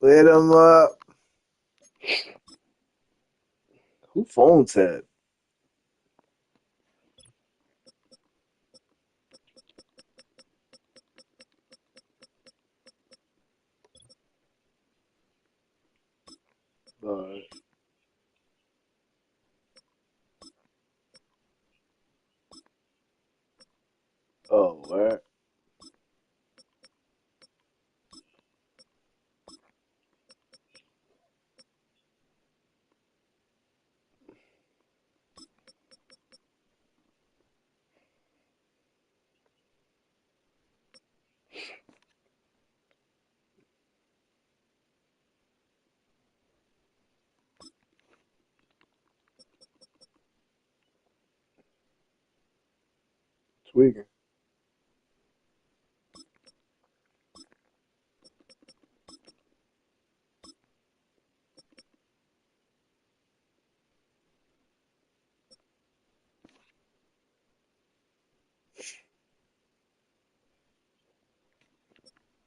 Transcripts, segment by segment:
Hit him up. Who phone tap? Uh, oh, where? Tweaking.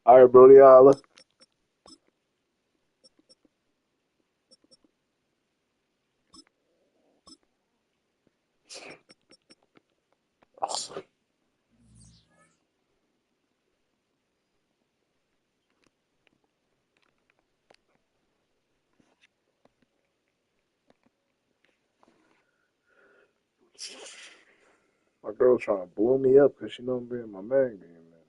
All right, Brody. Holla. My girl trying to blow me up because she know I'm being my man game, man.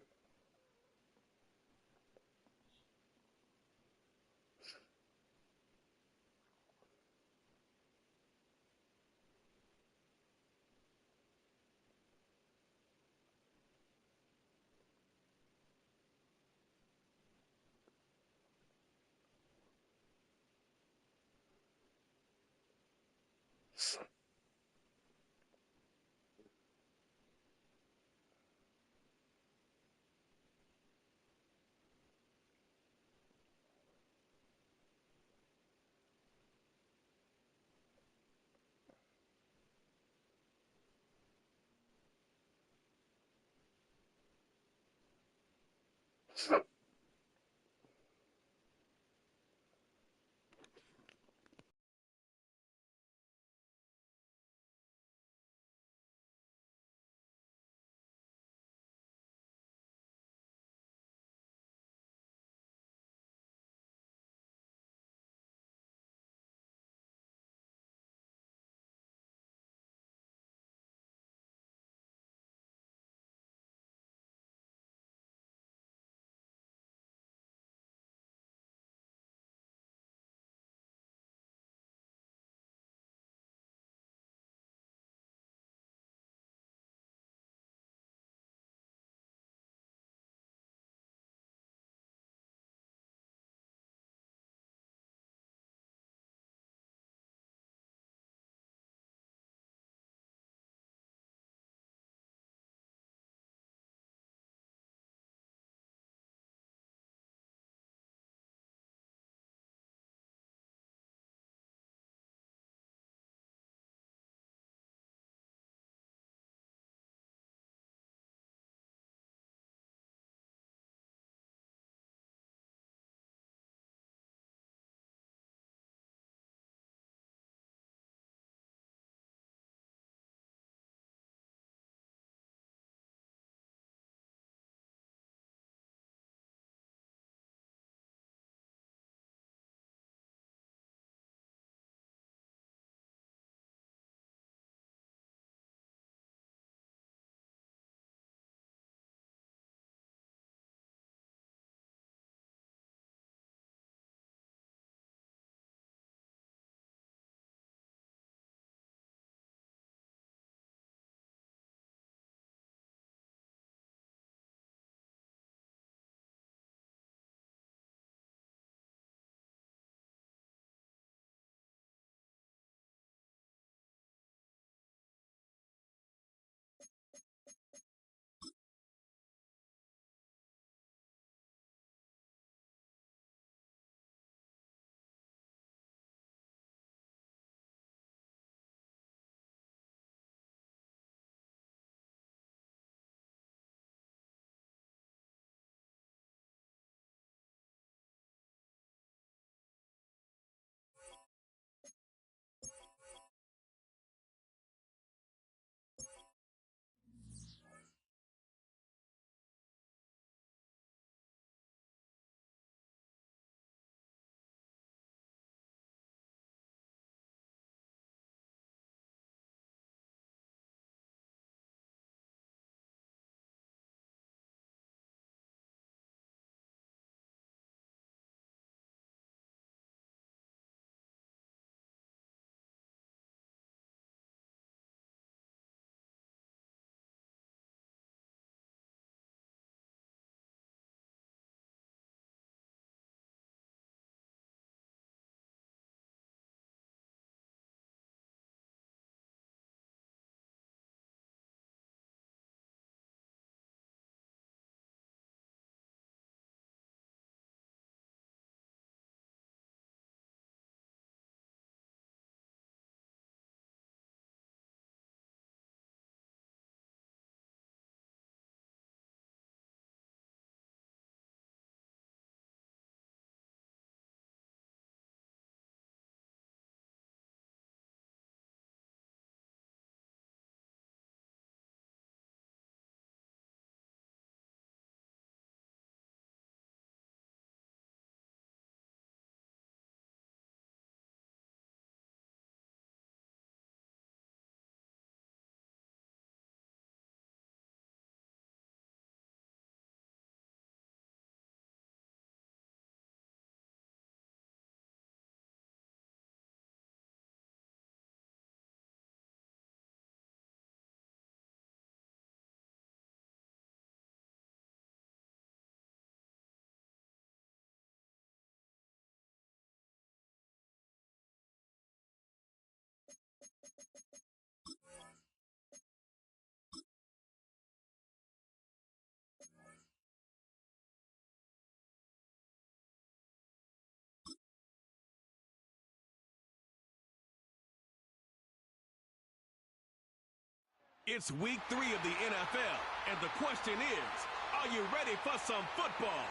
It's week 3 of the NFL, and the question is, are you ready for some football?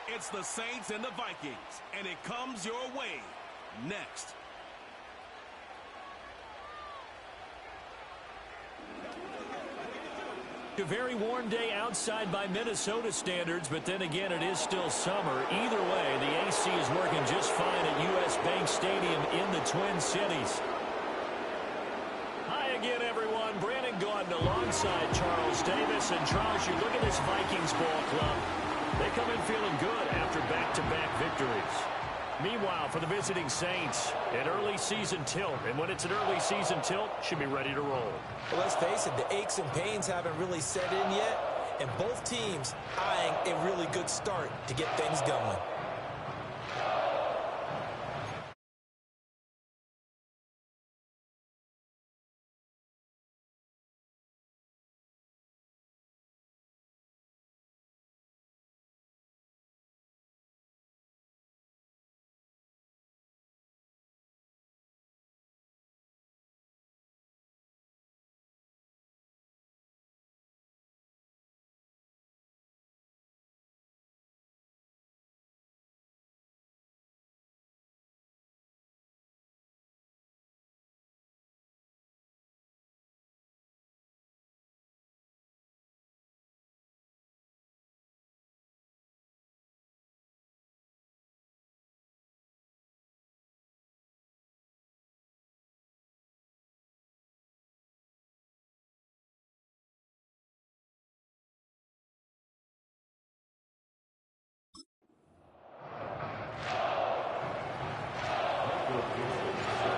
It's the Saints and the Vikings, and it comes your way next. A very warm day outside by Minnesota standards, but then again, it is still summer. Either way, the AC is working just fine at U.S. Bank Stadium in the Twin Cities. Hi again, everyone. Brandon Gordon alongside Charles Davis. And Charles, you look at this Vikings ball club. They come in feeling good after back-to-back victories. Meanwhile, for the visiting Saints, an early season tilt. And when it's an early season tilt, should be ready to roll. Well, let's face it, the aches and pains haven't really set in yet. And both teams eyeing a really good start to get things going.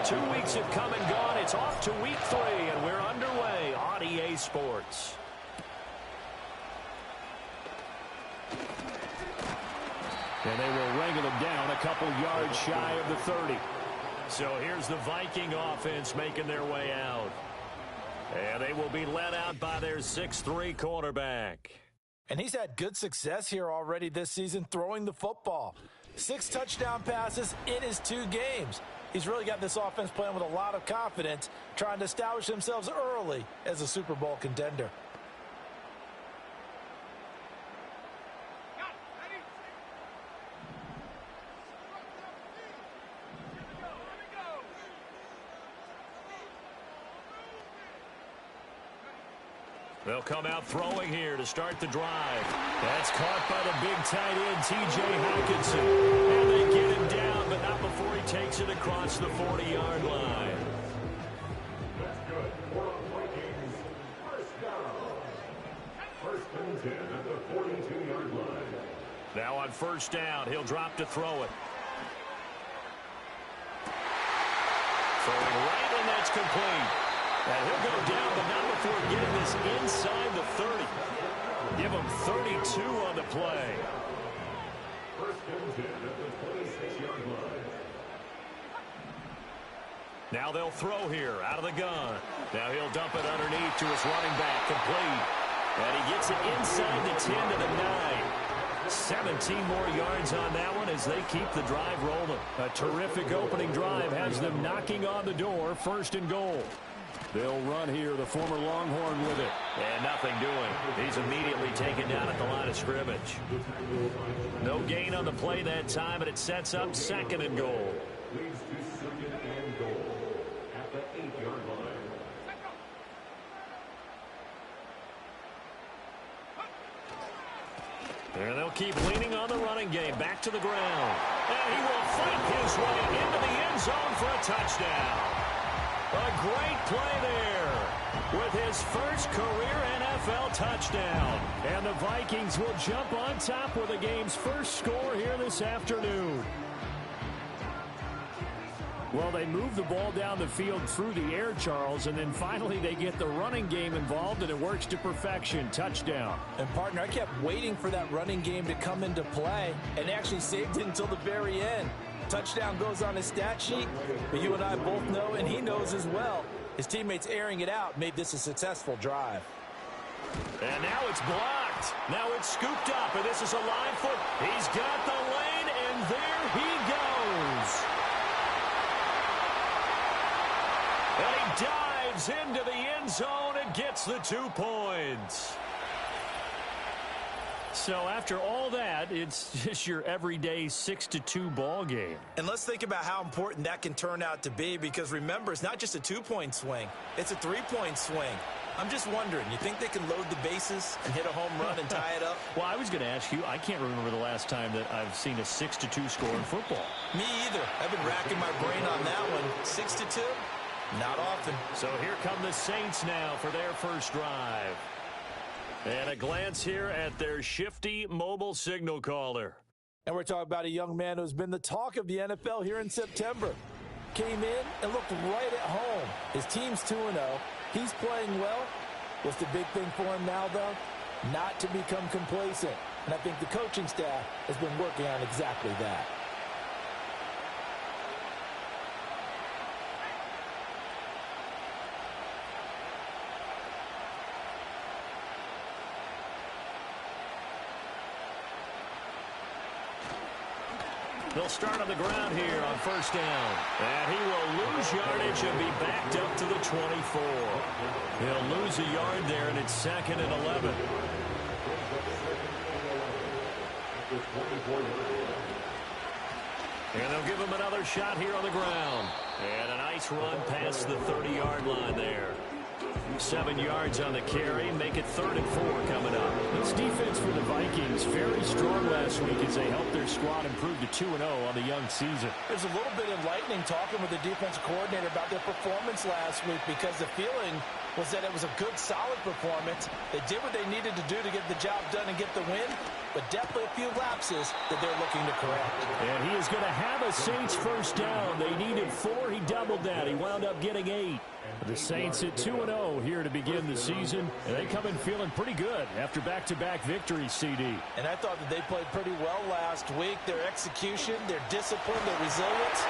Two weeks have come and gone. It's off to week 3, and we're underway on EA Sports. And they will wrangle them down a couple yards shy of the 30. So here's the Viking offense making their way out. And they will be led out by their 6'3" quarterback. And he's had good success here already this season throwing the football. 6 touchdown passes in his 2 games. He's really got this offense playing with a lot of confidence, trying to establish themselves early as a Super Bowl contender. They'll come out throwing here to start the drive. That's caught by the big tight end, T.J. Hawkinson. And they get him down, but not before he takes it across the 40-yard line. That's good. For the Vikings, first down. First and 10 at the 42-yard line. Now on first down, he'll drop to throw it. Throwing right, and that's complete. And he'll go down, but not before getting this inside the 30. Give him 32 on the play. First and 10 at the 26-yard line. Now they'll throw here out of the gun. Now he'll dump it underneath to his running back, complete. And he gets it inside the 10 to the 9. 17 more yards on that one as they keep the drive rolling. A terrific opening drive has them knocking on the door, first and goal. They'll run here, the former Longhorn with it. And nothing doing. He's immediately taken down at the line of scrimmage. No gain on the play that time, and it sets up second and goal. Leads to second and goal at the 8-yard line. And they'll keep leaning on the running game. Back to the ground. And he will fight his way into the end zone for a touchdown. A great play there with his first career NFL touchdown. And the Vikings will jump on top with the game's first score here this afternoon. Well, they move the ball down the field through the air, Charles, and then finally they get the running game involved, and it works to perfection. Touchdown. And, partner, I kept waiting for that running game to come into play and actually saved it until the very end. Touchdown goes on his stat sheet, but you and I both know, and he knows as well, his teammates airing it out made this a successful drive. And now it's blocked. Now it's scooped up, and this is a live foot. He's got the lane, and there he goes. And he dives into the end zone and and gets the 2 points. So after all that, it's just your everyday 6-2 ball game. And let's think about how important that can turn out to be, because remember, it's not just a 2-point swing. It's a 3-point swing. I'm just wondering, you think they can load the bases and hit a home run and tie it up? Well, I was going to ask you, I can't remember the last time that I've seen a 6-2 score in football. Me either. I've been racking my brain on that one. 6-2? Not often. So here come the Saints now for their first drive. And a glance here at their shifty mobile signal caller. And we're talking about a young man who's been the talk of the NFL here in September. Came in and looked right at home. His team's 2-0. He's playing well. What's the big thing for him now, though? Not to become complacent. And I think the coaching staff has been working on exactly that. They'll start on the ground here on first down. And he will lose yardage and be backed up to the 24. He'll lose a yard there, and it's 2nd and 11. And they'll give him another shot here on the ground. And a nice run past the 30-yard line there. 7 yards on the carry, make it 3rd and 4 coming up. This defense for the Vikings, very strong last week as they helped their squad improve to 2-0 on the young season. There's a little bit enlightening talking with the defensive coordinator about their performance last week, because the feeling was that it was a good, solid performance. They did what they needed to do to get the job done and get the win, but definitely a few lapses that they're looking to correct. And he is going to have a Saints first down. They needed 4. He doubled that. He wound up getting 8. The Saints at 2-0 here to begin the season. And they come in feeling pretty good after back-to-back victories, CD. And I thought that they played pretty well last week. Their execution, their discipline, their resilience,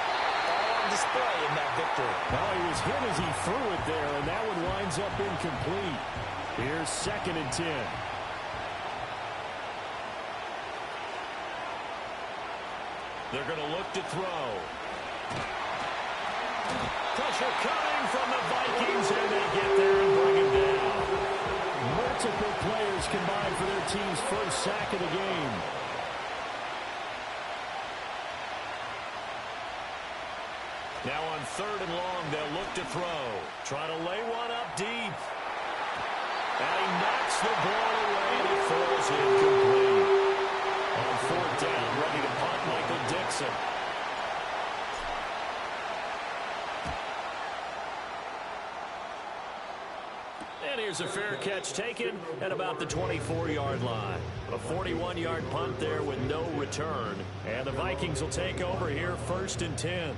all on display in that victory. Well, he was hit as he threw it there, and that one winds up incomplete. Here's 2nd and 10. They're going to look to throw. Pressure coming from the Vikings, and they get there and bring him down. Multiple players combined for their team's first sack of the game. Now on 3rd and long, they'll look to throw. Trying to lay one up deep. And he knocks the ball away, and it falls incomplete. On 4th down, ready to punt, Michael Dixon. And here's a fair catch taken at about the 24-yard line. A 41-yard punt there with no return. And the Vikings will take over here 1st and 10.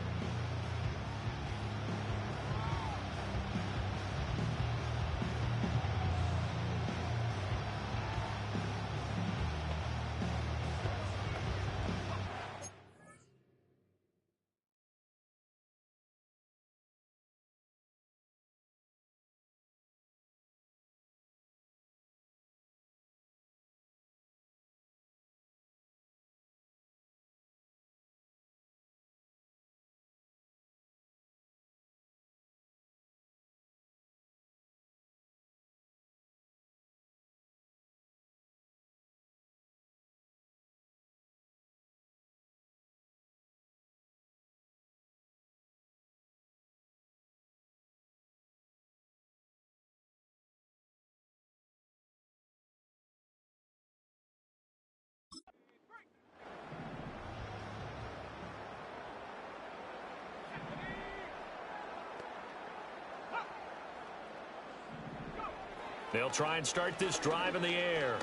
They'll try and start this drive in the air.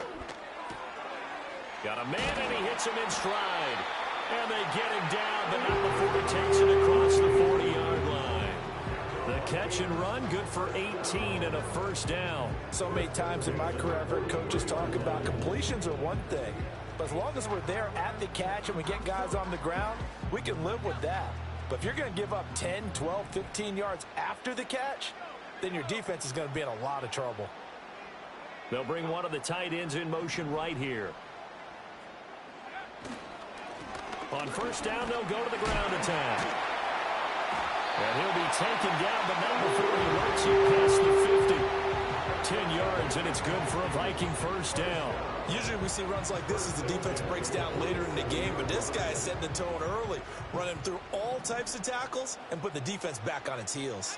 Got a man, and he hits him in stride. And they get him down, but not before he takes it across the 40-yard line. The catch and run, good for 18 and a first down. So many times in my career, I've heard coaches talk about completions are one thing, but as long as we're there at the catch and we get guys on the ground, we can live with that. But if you're going to give up 10, 12, 15 yards after the catch, then your defense is going to be in a lot of trouble. They'll bring one of the tight ends in motion right here. On first down, they'll go to the ground attack. And he'll be taken down, but not before he lets you past the 50. 10 yards, and it's good for a Viking first down. Usually we see runs like this as the defense breaks down later in the game, but this guy is setting the tone early, running through all types of tackles and putting the defense back on its heels.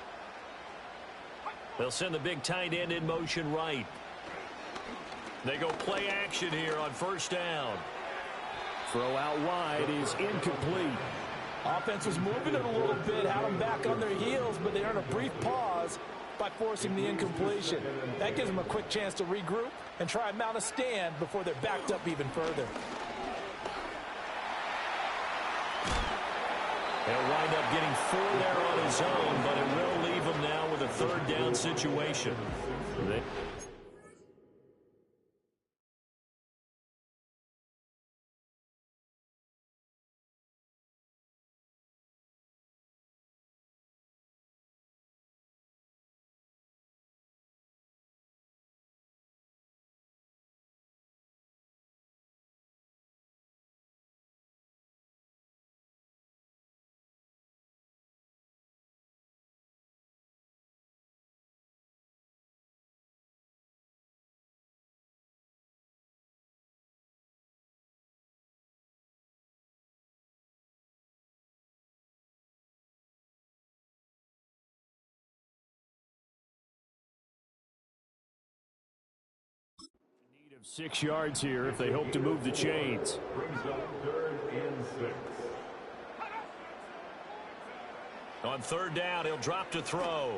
They'll send the big tight end in motion right. They go play action here on first down. Throw out wide is incomplete. Offense was moving it a little bit, had them back on their heels, but they earned a brief pause by forcing the incompletion. That gives them a quick chance to regroup and try and mount a stand before they're backed up even further. He'll wind up getting 4 there on his own, but it will leave him now with a third down situation. Of 6 yards here if they hope to move the chains. Brings up 3rd and 6. On third down, he'll drop to throw.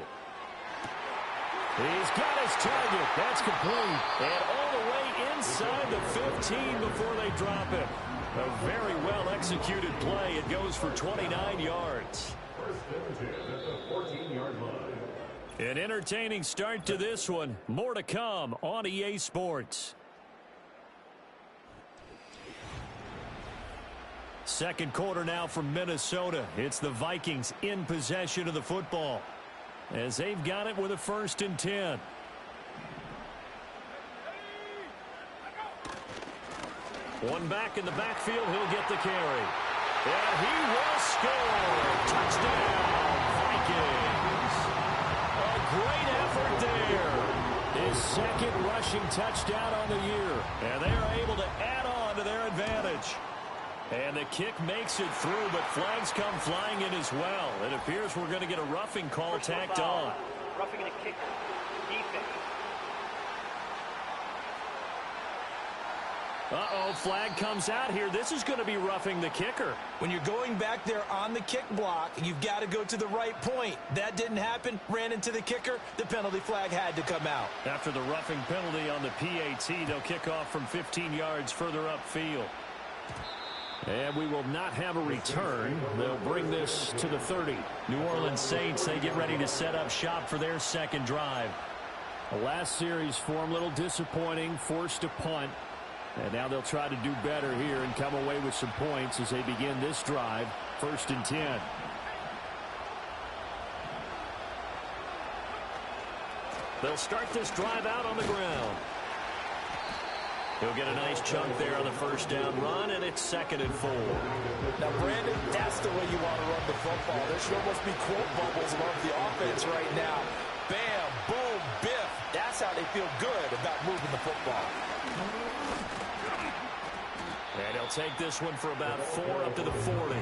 He's got his target. That's complete. And all the way inside the 15 before they drop it. A very well-executed play. It goes for 29 yards. 1st and 10 at the 14-yard line. An entertaining start to this one. More to come on EA Sports. Second quarter now from Minnesota. It's the Vikings in possession of the football as they've got it with a 1st and 10. One back in the backfield. He'll get the carry. And he will score. Touchdown, Vikings. A great effort there. His 2nd rushing touchdown on the year. And they are able to add on to their advantage. And the kick makes it through, but flags come flying in as well. It appears we're going to get a roughing call tacked on. Roughing a kicker. Defense. Uh-oh, flag comes out here. This is going to be roughing the kicker. When you're going back there on the kick block, you've got to go to the right point. That didn't happen. Ran into the kicker. The penalty flag had to come out. After the roughing penalty on the PAT, they'll kick off from 15 yards further upfield. And we will not have a return. They'll bring this to the 30. New Orleans Saints, they get ready to set up shop for their second drive. The last series for them, a little disappointing, forced a punt. And now they'll try to do better here and come away with some points as they begin this drive. 1st and 10. They'll start this drive out on the ground. He'll get a nice chunk there on the first down run, and it's 2nd and 4. Now, Brandon, that's the way you want to run the football. There should almost be quote bubbles above the offense right now. Bam, boom, biff. That's how they feel good about moving the football. And he'll take this one for about 4 up to the 40.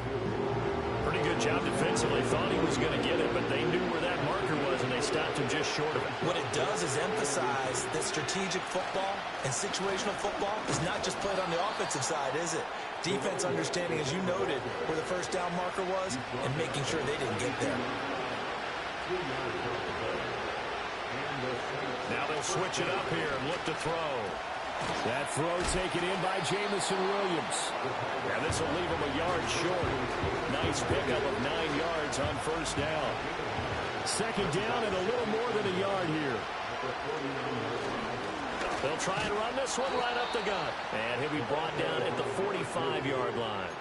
Pretty good job defensively. Thought he was going to get it, but they knew where that marker was, and they stopped him just short of it. What it does is emphasize that strategic football and situational football is not just played on the offensive side, is it? Defense understanding, as you noted, where the first down marker was and making sure they didn't get there. Now they'll switch it up here and look to throw. That throw taken in by Jamison Williams. And this will leave him a yard short. Nice pickup of 9 yards on first down. 2nd down and a little more than a yard here. They'll try and run this one right up the gut. And he'll be brought down at the 45-yard line.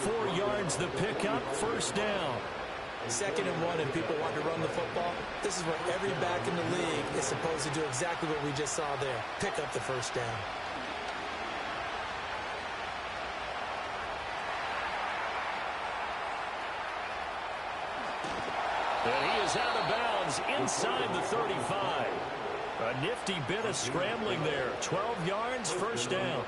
4 yards the pickup, first down. 2nd and 1 and people want to run the football. This is where every back in the league is supposed to do exactly what we just saw there. Pick up the first down. And he is out of bounds inside the 35. A nifty bit of scrambling there. 12 yards, first down.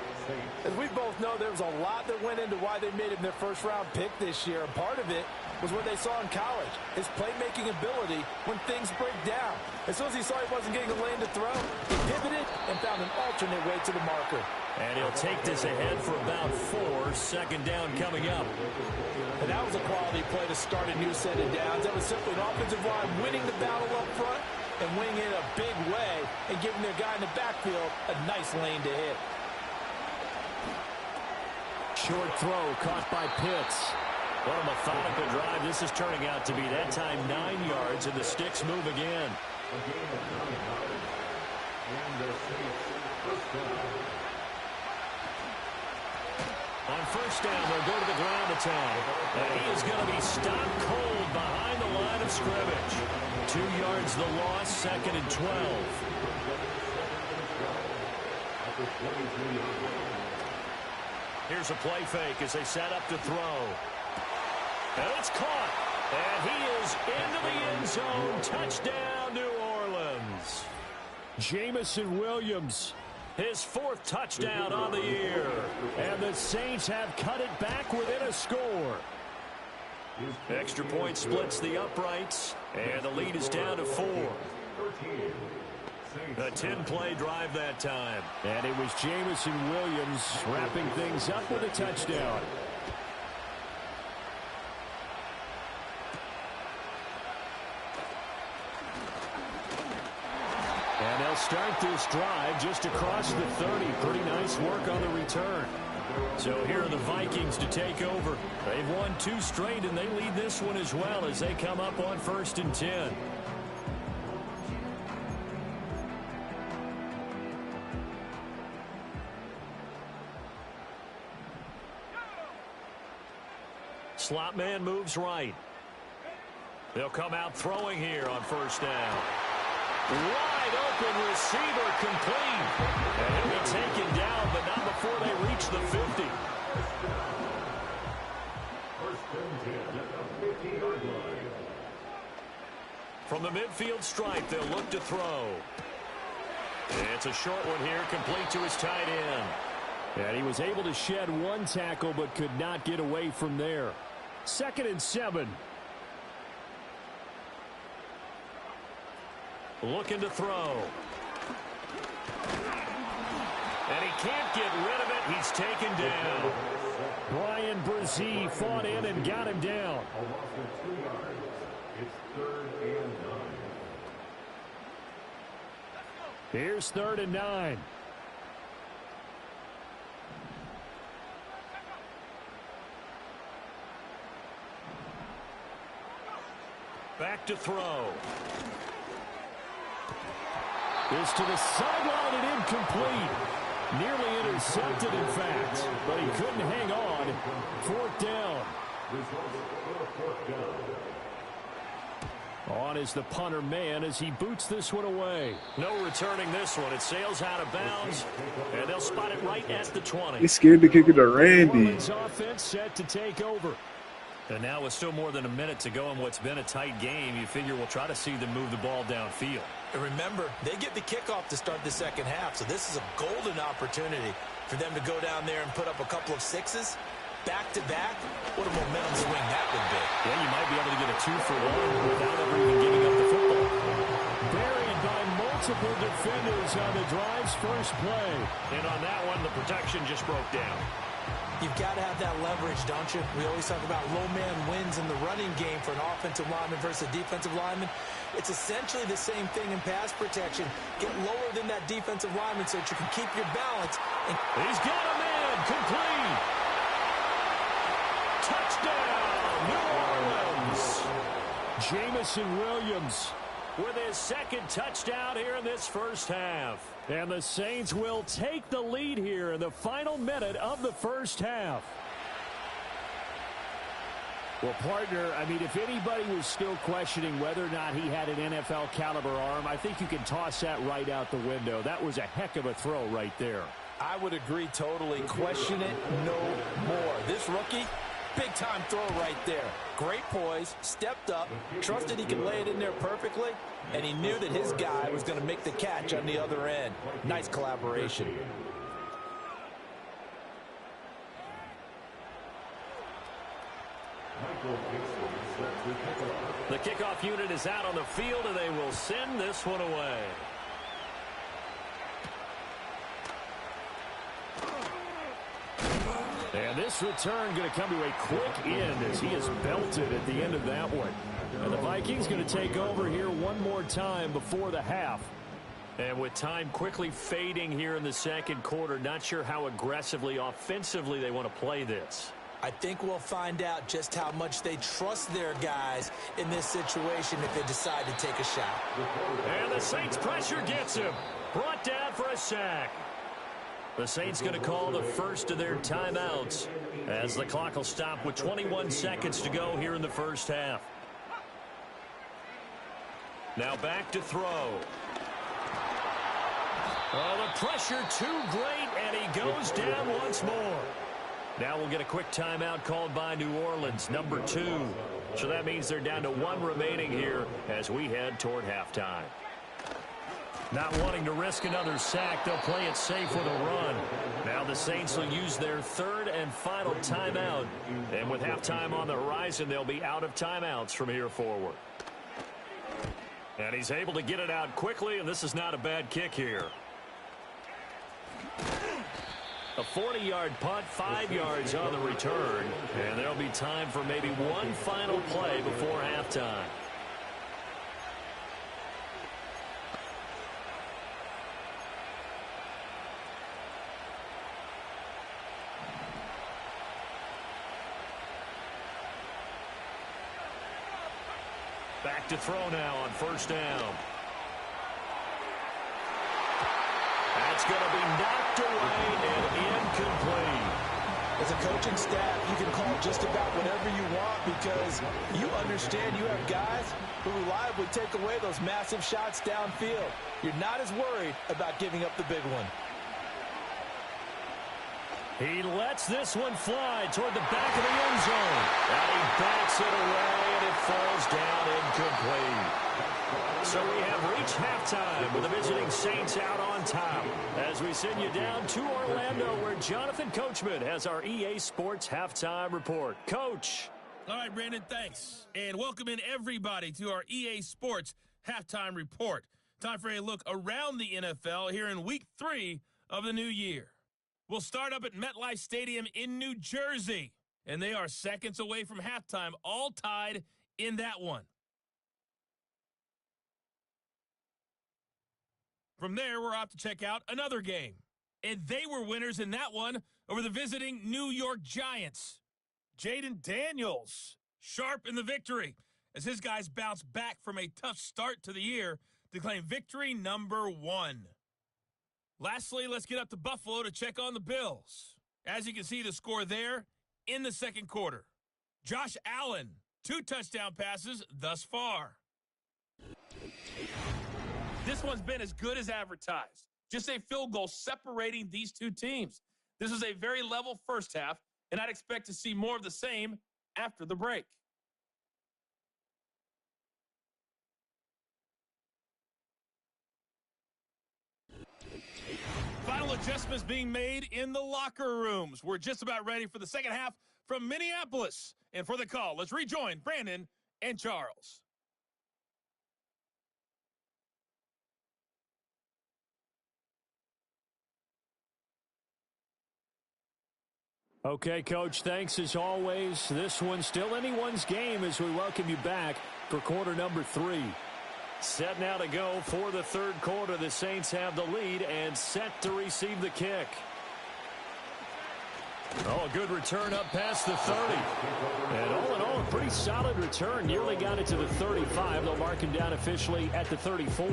As we both know, there was a lot that went into why they made him their first-round pick this year. And part of it was what they saw in college, his playmaking ability when things break down. As soon as he saw he wasn't getting a lane to throw, he pivoted and found an alternate way to the marker. And he'll take this ahead for about 4. Second down coming up. And that was a quality play to start a new set of downs. That was simply an offensive line winning the battle up front and winning it a big way and giving their guy in the backfield a nice lane to hit. Short throw caught by Pitts. What a methodical drive this is turning out to be. That time 9 yards, and the sticks move again. On first down, they'll go to the ground attack. And he is going to be stopped cold behind the line of scrimmage. 2 yards the loss, second and 12. Here's a play fake as they set up to throw. And it's caught. And he is into the end zone. Touchdown, New Orleans. Jamison Williams, his 4th touchdown on the year. And the Saints have cut it back within a score. Extra point splits the uprights. And the lead is down to 4. A 10-play drive that time. And it was Jamison Williams wrapping things up with a touchdown. And they'll start this drive just across the 30. Pretty nice work on the return. So here are the Vikings to take over. They've won 2 straight, and they lead this one as well as they come up on 1st and 10. Slot man moves right. They'll come out throwing here on first down. Wide open receiver complete. And he'll be taken down, but not before they reach the 50. From the midfield stripe, they'll look to throw. It's a short one here, complete to his tight end. And he was able to shed 1 tackle, but could not get away from there. 2nd and 7. Looking to throw. And he can't get rid of it. He's taken down. Brian Brzee fought in and got him down. It's 3rd and 9. Here's 3rd and 9. Back to throw. Is to the sideline and incomplete. Nearly intercepted, in fact, but he couldn't hang on. 4th down. On is the punter man as he boots this one away. No returning this one. It sails out of bounds, and they'll spot it right at the 20. He's scared to kick it to Randy. Offense set to take over. And now with still more than a minute to go in what's been a tight game, you figure we'll try to see them move the ball downfield. And remember, they get the kickoff to start the second half, so this is a golden opportunity for them to go down there and put up a couple of 6s. Back-to-back, what a momentum swing that would be. Yeah, you might be able to get a 2-for-1 without ever even giving up the football. Buried by multiple defenders on the drive's first play. And on that one, the protection just broke down. You've got to have that leverage, don't you? We always talk about low man wins in the running game for an offensive lineman versus a defensive lineman. It's essentially the same thing in pass protection. Get lower than that defensive lineman so that you can keep your balance. And he's got a man complete. Touchdown, New Orleans. Jamison Williams with his 2nd touchdown here in this first half. And the Saints will take the lead here in the final minute of the first half. Well, partner, I mean, if anybody was still questioning whether or not he had an NFL caliber arm, I think you can toss that right out the window. That was a heck of a throw right there. I would agree totally. Question it no more. This rookie, Big-time throw right there. Great poise, stepped up, trusted he could lay it in there perfectly, and he knew that his guy was going to make the catch on the other end. Nice collaboration. The kickoff unit is out on the field, and they will send this one away. And this return going to come to a quick end as he is belted at the end of that one. And the Vikings going to take over here one more time before the half. And with time quickly fading here in the second quarter, not sure how aggressively, offensively they want to play this. I think we'll find out just how much they trust their guys in this situation if they decide to take a shot. And the Saints pressure gets him. Brought down for a sack. The Saints going to call the first of their timeouts as the clock will stop with 21 seconds to go here in the first half. Now back to throw. Oh, the pressure too great, and he goes down once more. Now we'll get a quick timeout called by New Orleans, number 2. So that means they're down to 1 remaining here as we head toward halftime. Not wanting to risk another sack, they'll play it safe with a run. Now the Saints will use their third and final timeout. And with halftime on the horizon, they'll be out of timeouts from here forward. And he's able to get it out quickly, and this is not a bad kick here. A 40-yard punt, 5 yards on the return. And there'll be time for maybe one final play before halftime. Back to throw now on first down. That's going to be knocked away and incomplete. As a coaching staff, you can call just about whatever you want because you understand you have guys who reliably take away those massive shots downfield. You're not as worried about giving up the big one. He lets this one fly toward the back of the end zone. And he backs it away, and it falls down incomplete. So we have reached halftime with the visiting Saints out on top as we send you down to Orlando where Jonathan Coachman has our EA Sports Halftime Report. Coach. All right, Brandon, thanks. And welcome in everybody to our EA Sports Halftime Report. Time for a look around the NFL here in Week 3 of the new year. We'll start up at MetLife Stadium in New Jersey, and they are seconds away from halftime, all tied in that one. From there, we're off to check out another game, and they were winners in that one over the visiting New York Giants. Jaden Daniels, sharp in the victory, as his guys bounce back from a tough start to the year to claim victory number 1. Lastly, let's get up to Buffalo to check on the Bills. As you can see the score there in the second quarter. Josh Allen, 2 touchdown passes thus far. This one's been as good as advertised. Just a field goal separating these two teams. This is a very level first half, and I'd expect to see more of the same after the break. Final adjustments being made in the locker rooms. We're just about ready for the second half from Minneapolis. And for the call, let's rejoin Brandon and Charles. Okay, Coach, thanks as always. This one's still anyone's game as we welcome you back for quarter number 3. Set now to go for the third quarter. The Saints have the lead and set to receive the kick. Oh, a good return up past the 30. And all in all, a pretty solid return. Nearly got it to the 35. They'll mark him down officially at the 34.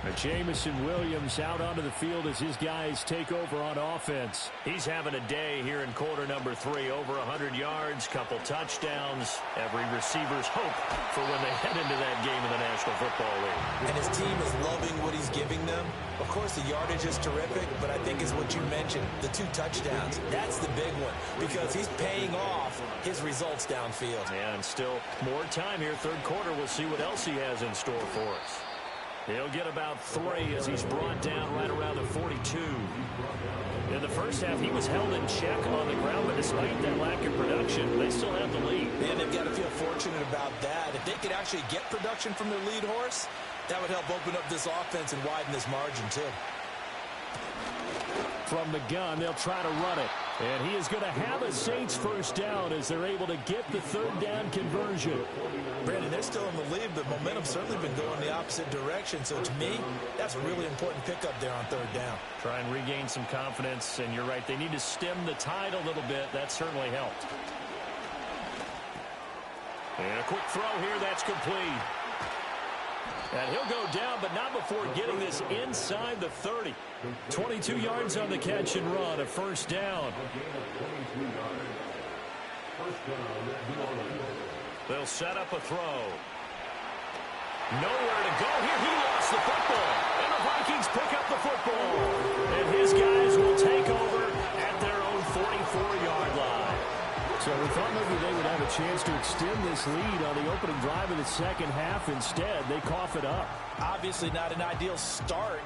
And Jamison Williams out onto the field as his guys take over on offense. He's having a day here in quarter number 3. Over 100 yards, couple touchdowns. Every receiver's hope for when they head into that game in the National Football League. And his team is loving what he's giving them. Of course, the yardage is terrific, but I think it's what you mentioned, the 2 touchdowns. That's the big one because he's paying off his results downfield. And still more time here. Third quarter, we'll see what else he has in store for us. He'll get about 3 as he's brought down right around the 42. In the first half, he was held in check on the ground, but despite that lack of production, they still have the lead. And they've got to feel fortunate about that. If they could actually get production from their lead horse, that would help open up this offense and widen this margin, too. From the gun, they'll try to run it. And he is going to have a Saints first down as they're able to get the third down conversion. Brandon, they're still in the lead, but momentum's certainly been going the opposite direction. So to me, that's a really important pickup there on third down. Try and regain some confidence, and you're right, they need to stem the tide a little bit. That certainly helped. And a quick throw here, that's complete. And he'll go down, but not before getting this inside the 30. 22 yards on the catch and run, a first down. They'll set up a throw. Nowhere to go here. He lost the football. And the Vikings pick up the football. And his guys will take over at their own 44-yard line. So we thought maybe they would have a chance to extend this lead on the opening drive of the second half. Instead, they cough it up. Obviously not an ideal start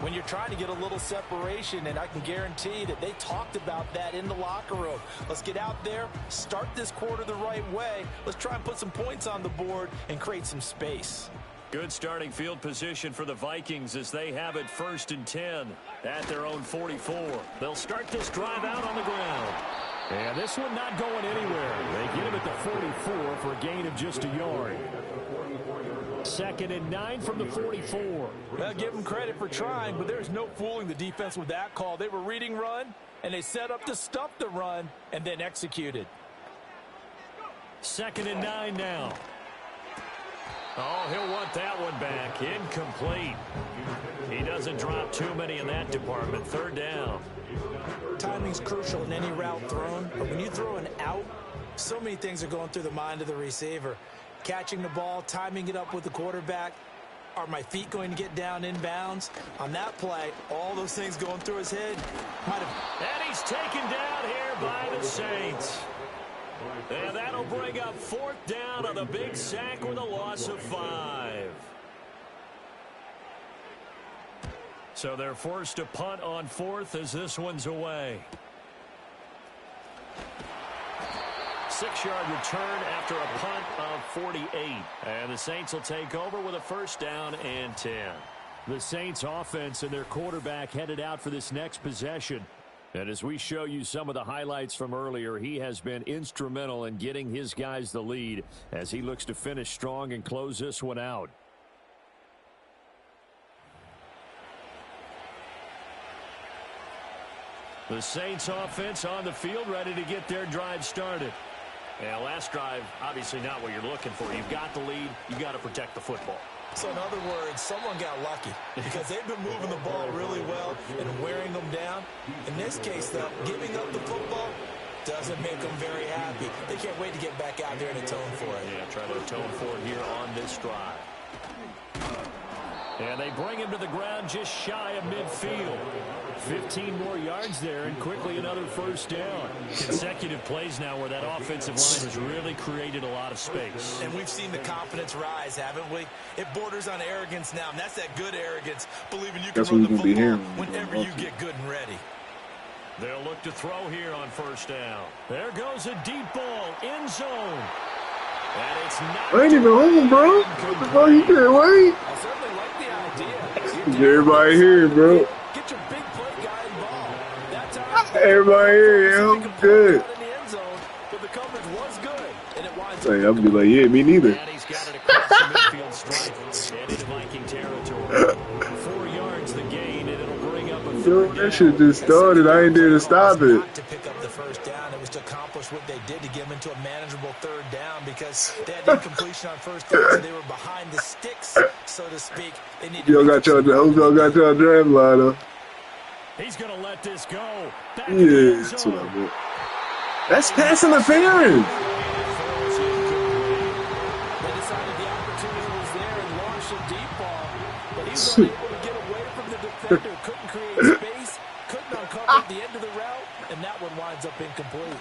when you're trying to get a little separation, and I can guarantee that they talked about that in the locker room. Let's get out there, start this quarter the right way. Let's try and put some points on the board and create some space. Good starting field position for the Vikings as they have it 1st and 10 at their own 44. They'll start this drive out on the ground. And this one not going anywhere. They get him at the 44 for a gain of just a yard. 2nd and 9 from the 44. Well, give them credit for trying, but there's no fooling the defense with that call. They were reading run, and they set up to stuff the run and then executed. 2nd and 9 now. Oh, he'll want that one back. Incomplete. He doesn't drop too many in that department. 3rd down. Timing's crucial in any route thrown, but when you throw an out, so many things are going through the mind of the receiver. Catching the ball, timing it up with the quarterback. Are my feet going to get down inbounds? On that play, all those things going through his head. And he's taken down here by the Saints. And that'll bring up 4th down on the big sack with a loss of 5. So they're forced to punt on 4th as this one's away. 6-yard return after a punt of 48. And the Saints will take over with a 1st down and 10. The Saints offense and their quarterback headed out for this next possession. And as we show you some of the highlights from earlier, he has been instrumental in getting his guys the lead as he looks to finish strong and close this one out. The Saints offense on the field ready to get their drive started. Yeah, last drive, obviously not what you're looking for. You've got the lead. You've got to protect the football. So in other words, someone got lucky because they've been moving the ball really well and wearing them down. In this case, though, giving up the football doesn't make them very happy. They can't wait to get back out there and atone for it. Yeah, try to atone for it here on this drive. And they bring him to the ground just shy of midfield. 15 more yards there, and quickly another 1st down. Consecutive plays now where that offensive line has really created a lot of space. And we've seen the confidence rise, haven't we? It borders on arrogance now, and that's that good arrogance, believing you can run the football whenever you get good and ready. They'll look to throw here on 1st down. There goes a deep ball, end zone. And it's not. I ain't even home, bro. What the fuck you can't wait? I certainly like the idea. Everybody here, bro. Get your big play guy involved. That time, Everybody here, yo. I'm good. But the coverage was good, and it winds Hey, I'll be like, yeah, me neither. And he's got it across the midfield stripe and into Viking territory. 4 yards the gain, and it'll bring up a 3rd down. That shit just started. I ain't there to stop it. Not to pick up the 1st down. It was to accomplish what they did to get them into a manageable 3rd down because they had incompletion on 1st down, so they were behind the sticks, so to speak. They need to Y'all got y'all draft line up. He's going to let this go. Back Yeah, that's what I meant. That's pass interference. They decided the opportunity was there and launched a deep ball, but he was unable to get away from the defender, couldn't create space, couldn't uncover the end of the route, and that one winds up incomplete.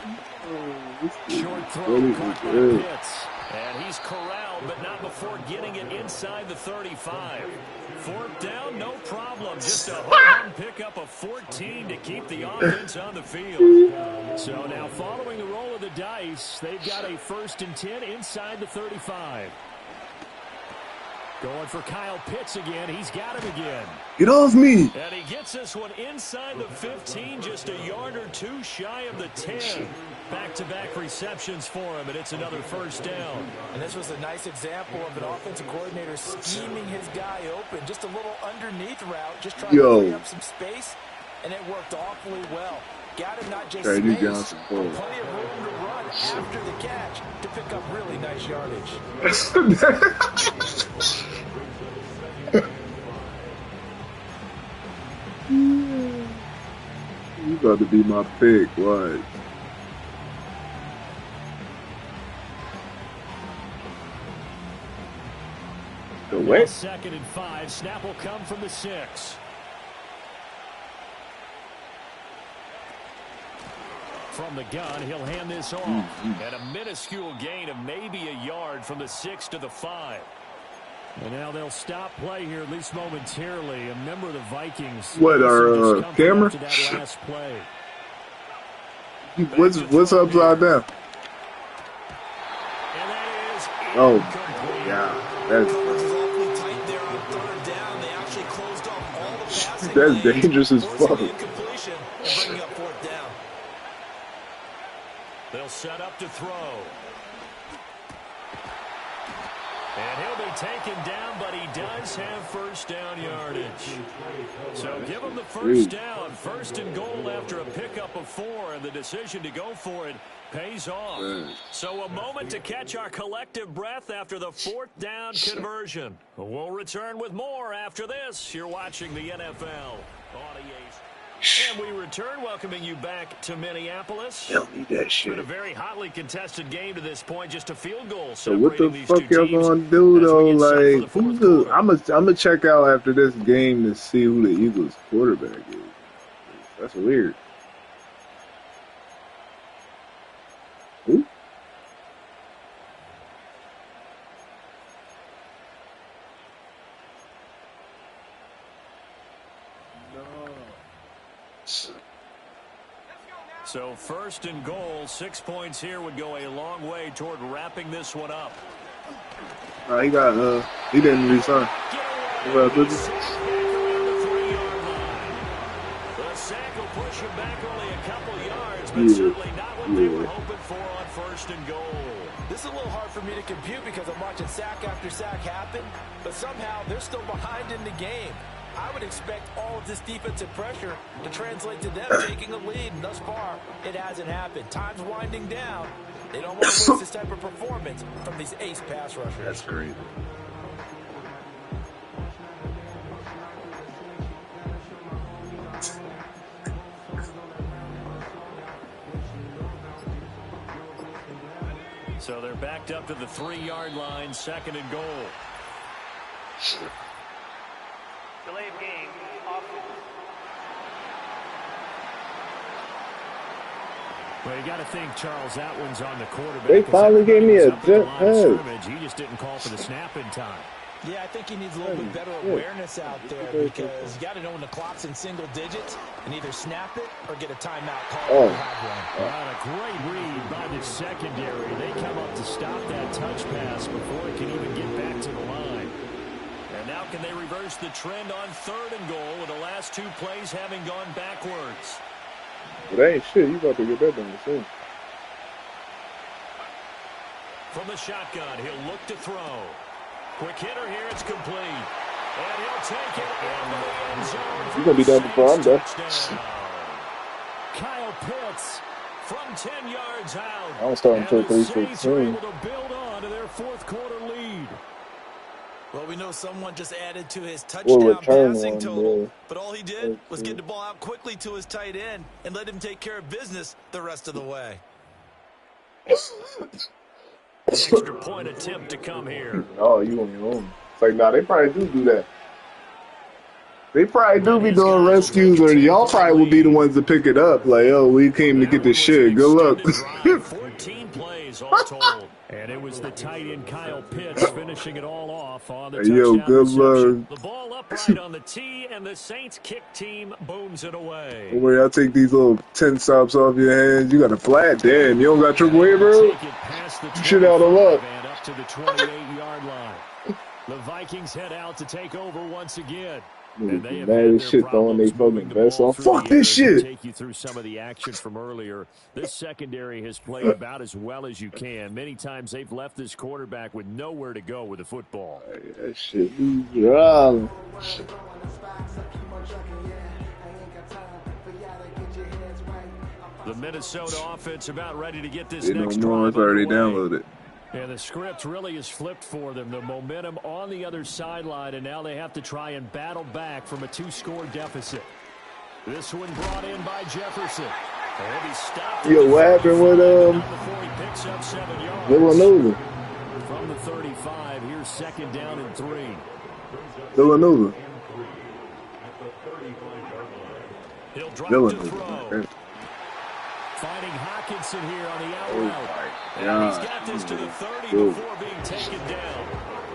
Short throw caught by Pitts. And he's corralled, but not before getting it inside the 35. Fourth down, no problem. Just a home pickup of 14 to keep the offense on the field. So now following the roll of the dice, they've got a 1st and 10 inside the 35. Going for Kyle Pitts again. He's got him again. Get off me. And he gets this one inside the 15, just a yard or two shy of the 10. Back-to-back receptions for him, and it's another 1st down. And this was a nice example of an offensive coordinator scheming his guy open. Just a little underneath route, just trying to free up some space, and it worked awfully well. Got him not just space, but plenty of room to run after the catch to pick up really nice yardage. You about to be my pick, what? The Now what? 2nd and 5. Snap will come from the 6. From the gun, he'll hand this off. And a minuscule gain of maybe a yard from the 6 to the 5. And now they'll stop play here, at least momentarily. A member of the Vikings. What, our camera? After that last play. What's upside down? And that is Oh, incomplete. yeah. That's Awfully tight there on 3rd down. They actually closed off all the passing That's lanes, dangerous as forcing fuck. the incompletion and bringing up 4th down. They'll set up to throw. And he'll be taken down, but he does have 1st down yardage. So give him the 1st down. 1st and goal after a pickup of 4, and the decision to go for it pays off. So a moment to catch our collective breath after the 4th down conversion. We'll return with more after this. You're watching the NFL on EA. And we return, welcoming you back to Minneapolis. Tell me that It's shit. been a very hotly contested game to this point, just a field goal. So what the separating these fuck two y'all teams gonna do as we though? get set for Like, the fourth who's the? quarter. I'm gonna check out after this game to see who the Eagles quarterback is. That's weird. Who? So 1st and goal, 6 points here would go a long way toward wrapping this one up. He got he didn't resign. Back around the 3-yard line. The sack will push him back only a couple yards, but certainly not what they were hoping for on 1st and goal. This is a little hard for me to compute because I'm watching sack after sack happen, but somehow they're still behind in the game. I would expect all of this defensive pressure to translate to them taking a lead, and thus far, it hasn't happened. Time's winding down. They don't want to waste this type of performance from these ace pass rushers. That's crazy. So they're backed up to the 3-yard line, 2nd and goal. Delay of game, offense. Well, you got to think Charles Atwin's on the quarterback. They finally gave me a jet pass. He just didn't call for the snap in time. Yeah, I think he needs a little bit better awareness out there because you got to know when the clock's in single digits and either snap it or get a timeout call. A great read by the secondary. They come up to stop that touch pass before it can even get back to the line. And now can they reverse the trend on 3rd and goal with the last 2 plays having gone backwards? But that ain't shit. You about to get that done soon. From the shotgun, he'll look to throw. Quick hitter here, it's complete. And he'll take it into the end zone. You're going to be done before I'm done. Kyle Pitts from 10 yards out. I don't start until And the Saints are 3:16. able to build on to their 4th quarter lead. Well, we know someone just added to his We'll touchdown return passing one, total, yeah. but all he did was get the ball out quickly to his tight end and let him take care of business the rest of the way. Extra point attempt to come here. Oh, you on your own. It's like, nah, they probably do that. They probably do be doing rescues, or y'all probably would be the ones to pick it up. Like, oh, we came to get this shit. Good luck. 14 plays all told. And it was the tight end Kyle Pitts finishing it all off on the Hey, yo, touchdown good reception. luck. The ball upright on the tee, and the Saints kick team booms it away. Don't worry, I'll take these little 10 stops off your hands. You got a flat. Damn, you don't got triple A, bro? Shit out of luck. And up to the 28-yard line. The Vikings head out to take over once again. And they have mad had as their shit throwing their problems fucking moving the vests ball off. through Fuck the air. this shit. Take you through some of the action from earlier. This secondary has played about as well as you can. Many times they've left this quarterback with nowhere to go with the football. Hey, that shit be wrong. The Minnesota offense about ready to get this They next no more. drive It's already underway. downloaded. And the script really is flipped for them. The momentum on the other sideline, and now they have to try and battle back from a 2-score deficit. This one brought in by Jefferson. And he stopped. Yo, what happened with before he picks up 7 yards. Villanova? From the 35, here's 2nd down and 3. Villanova. He'll drop to Villanova. throw. Finding Hawkinson here on the out Oh route. my And God. he's got this to the 30 Dude. before being taken down.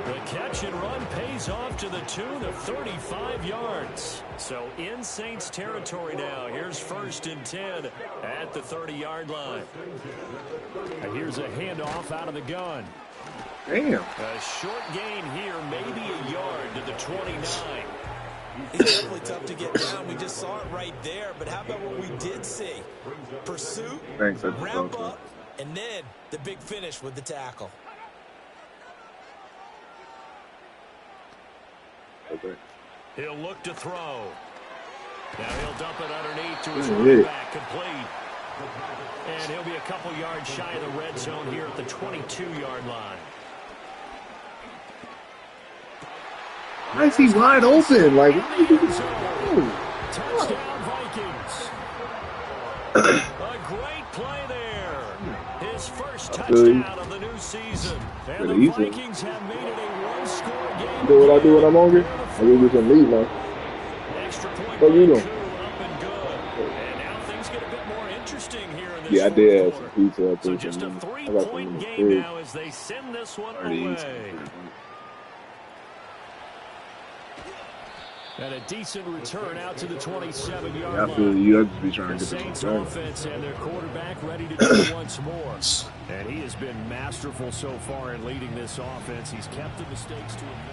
The catch and run pays off to the tune of 35 yards. So in Saints territory now. Here's 1st and 10 at the 30-yard line. And here's a handoff out of the gun. Damn. A short gain here, maybe a yard to the 29. He's definitely tough to get down. We just saw it right there. But how about what we did see? Pursuit, Thanks. That's ramp awesome. up, and then the big finish with the tackle. Okay. He'll look to throw. Now he'll dump it underneath to his Yeah. running back, complete. And he'll be a couple yards shy of the red zone here at the 22-yard line. Why is he wide open? Like, Touchdown Vikings. A great play there. His first touchdown of the new season. And the Vikings have made it a one-score game. do what I do when I'm hungry? I really can leave now. Extra point What you doing? up and good. And now things get a bit more interesting here in this Yeah, I fourth did have quarter. some pizza up So there. just a I got some 3-point in the game fridge. now as they send this one I already away. eat some. And a decent return out to the 27-yard Yeah, I line. feel you. I just be trying The to get Saints this one. offense and their quarterback ready to do it once more. And he has been masterful so far in leading this offense. He's kept the mistakes to a minimum.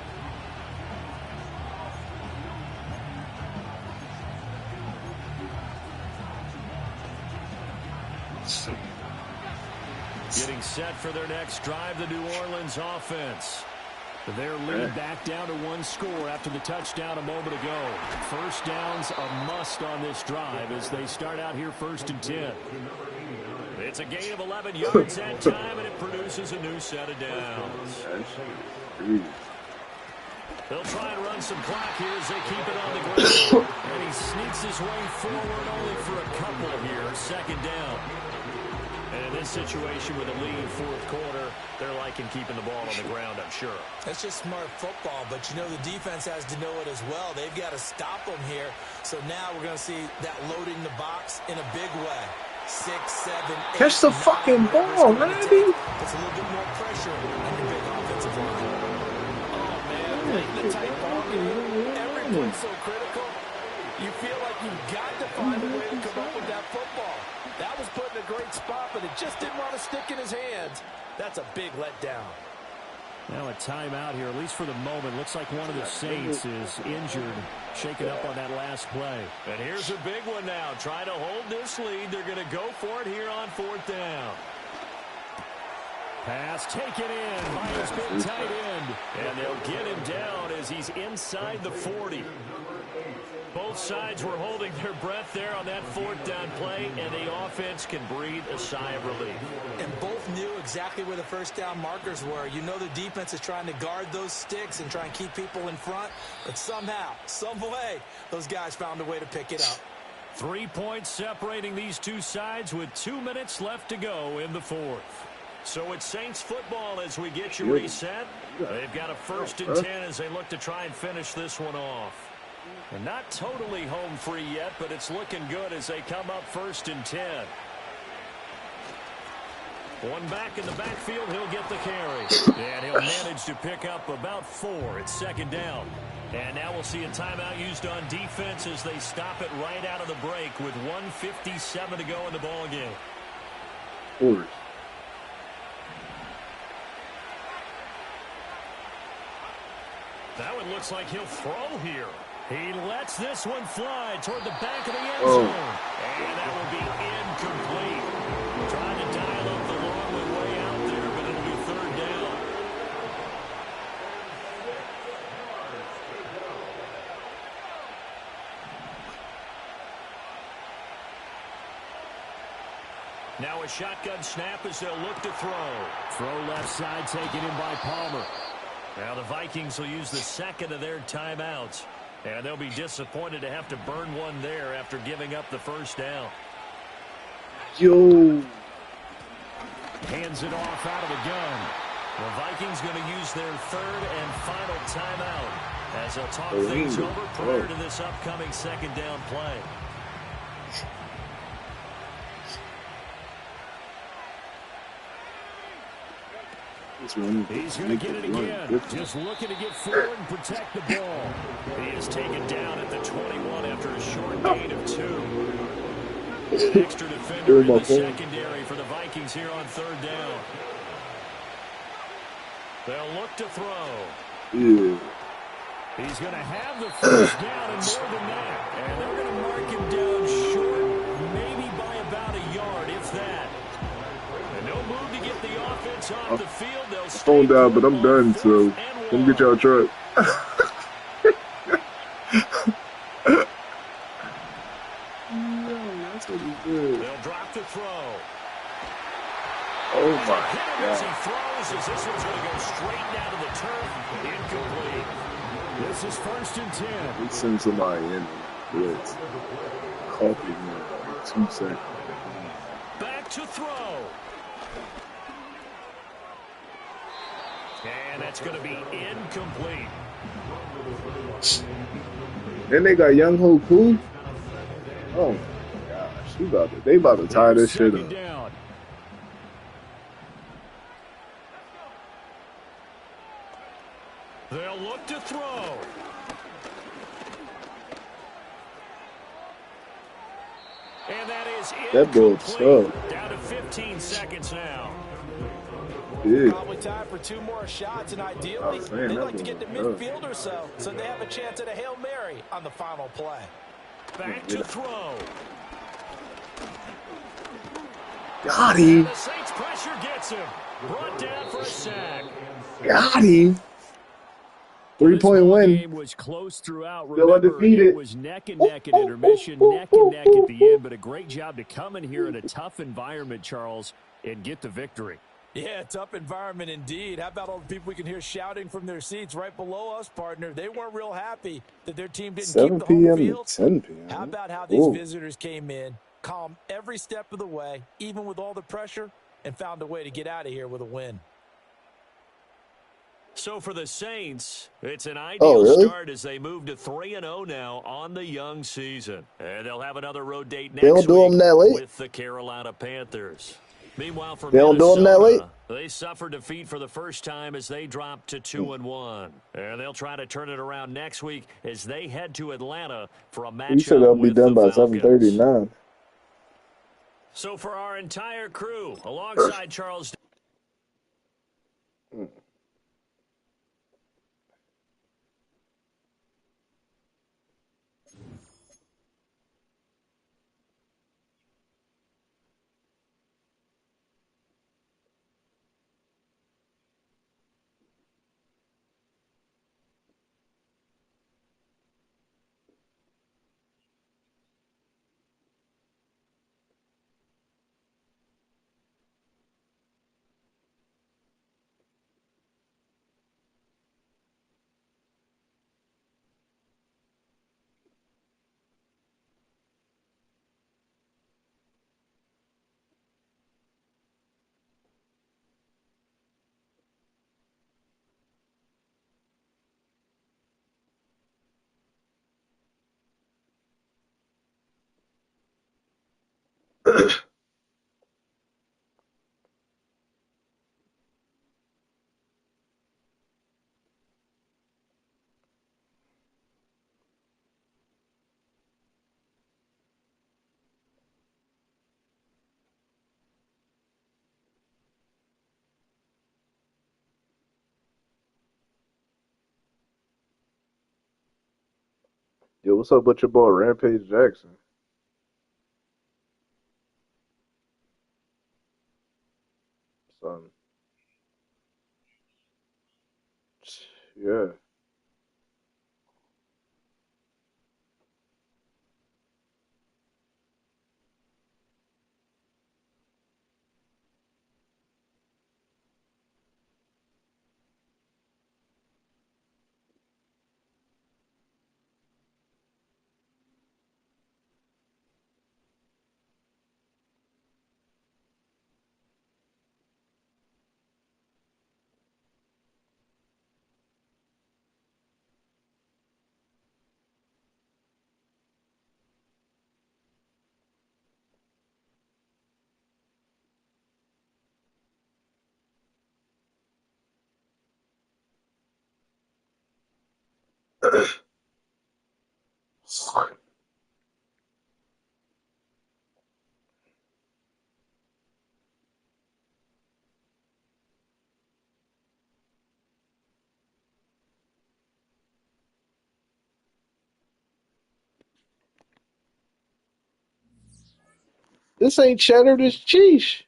Getting set for their next drive, the New Orleans offense. Their lead back down to 1 score after the touchdown a moment ago. First down's a must on this drive as they start out here 1st and 10. It's a gain of 11 yards that time, and it produces a new set of downs. They'll try and run some clock here as they keep it on the ground. And he sneaks his way forward only for a couple here. 2nd down. And in this situation with a lead 4th quarter, they're liking keeping the ball on the ground, I'm sure. That's just smart football, but you know the defense has to know it as well. They've got to stop them here. So now we're going to see that loading the box in a big way. 6, 7, 8, Catch the fucking ball, Randy. Puts a little bit more pressure on your big offensive line. Oh, man, playing the tight ball game. Every play's so critical. You feel like you've got to find a way to come up with that football. That was put in a great spot, but it just didn't want to stick in his hands. That's a big letdown. Now a timeout here, at least for the moment. Looks like one of the Saints is injured, shaken up on that last play. And here's a big one now. Trying to hold this lead. They're going to go for it here on 4th down. Pass taken in by his big tight end. And they'll get him down as he's inside the 40. Both sides were holding their breath there on that 4th down play, and the offense can breathe a sigh of relief. And both knew exactly where the 1st down markers were. You know the defense is trying to guard those sticks and try and keep people in front, but somehow, some way, those guys found a way to pick it up. 3 points separating these two sides with 2 minutes left to go in the 4th. So it's Saints football as we get you reset. They've got a 1st and 10 as they look to try and finish this one off. And not totally home free yet, but it's looking good as they come up 1st and 10. One back in the backfield, he'll get the carry. And he'll manage to pick up about 4. It's 2nd down. And now we'll see a timeout used on defense as they stop it right out of the break with 1:57 to go in the ballgame. That one looks like he'll throw here. He lets this one fly toward the back of the end zone. And that will be incomplete. Trying to dial up the long way out there, but it'll be 3rd down. Now a shotgun snap as they'll look to throw. Throw left side taken in by Palmer. Now the Vikings will use the 2nd of their timeouts. And they'll be disappointed to have to burn one there after giving up the 1st down. Yo. Hands it off out of the gun. The Vikings going to use their 3rd and final timeout as they'll talk things over prior to this upcoming 2nd down play. He's going to get it again. Just looking to get forward and protect the ball. He is taken down at the 21 after a short gain of 2. An extra defender in the secondary for the Vikings here on 3rd down. They'll look to throw. He's going to have the 1st down and more than that. And they're going to mark him down short, maybe by about a yard, if that. And no move to get the offense off the field. They'll phone down, but I'm done, so come get y'all truck. That's what he did. They'll drop the throw. Oh my As he God. throws, as this one's going to go straight down to the turf. Incomplete. This is 1st and 10. Let's send somebody in. Blitz. Coffee in 2 seconds. Back to throw. And that's going to be incomplete. Then they got Young Ho Koo. Oh my gosh. They about to tie this shit up. Down. They'll look to throw. And that is That boat's incomplete. tough. Down to 15 seconds now. Yeah. Probably time for 2 more shots, and ideally, they'd like to get to midfield or so they have a chance at a Hail Mary on the final play. Back to throw. Got him. The Saints pressure gets him. Brought down for a sack. Got him. 3-point win. Game was close throughout. Still Remember, undefeated. it was neck and neck at intermission, neck and neck at the end, but a great job to come in here in a tough environment, Charles, and get the victory. Yeah, tough environment indeed. How about all the people we can hear shouting from their seats right below us, partner? They weren't real happy that their team didn't keep the home field. 7 p.m. How about how these visitors came in, calm every step of the way, even with all the pressure, and found a way to get out of here with a win. So for the Saints, it's an ideal start as they move to 3-0 now on the young season. And they'll have another road date next week with the Carolina Panthers. Meanwhile, for Minnesota, they suffered defeat for the first time as they dropped to 2-1. And they'll try to turn it around next week as they head to Atlanta for a matchup. You said they'll be done by 7:39. So for our entire crew, alongside Charles. Yo, what's up with your boy Rampage Jackson? Son. Yeah. This ain't cheddar, this cheese.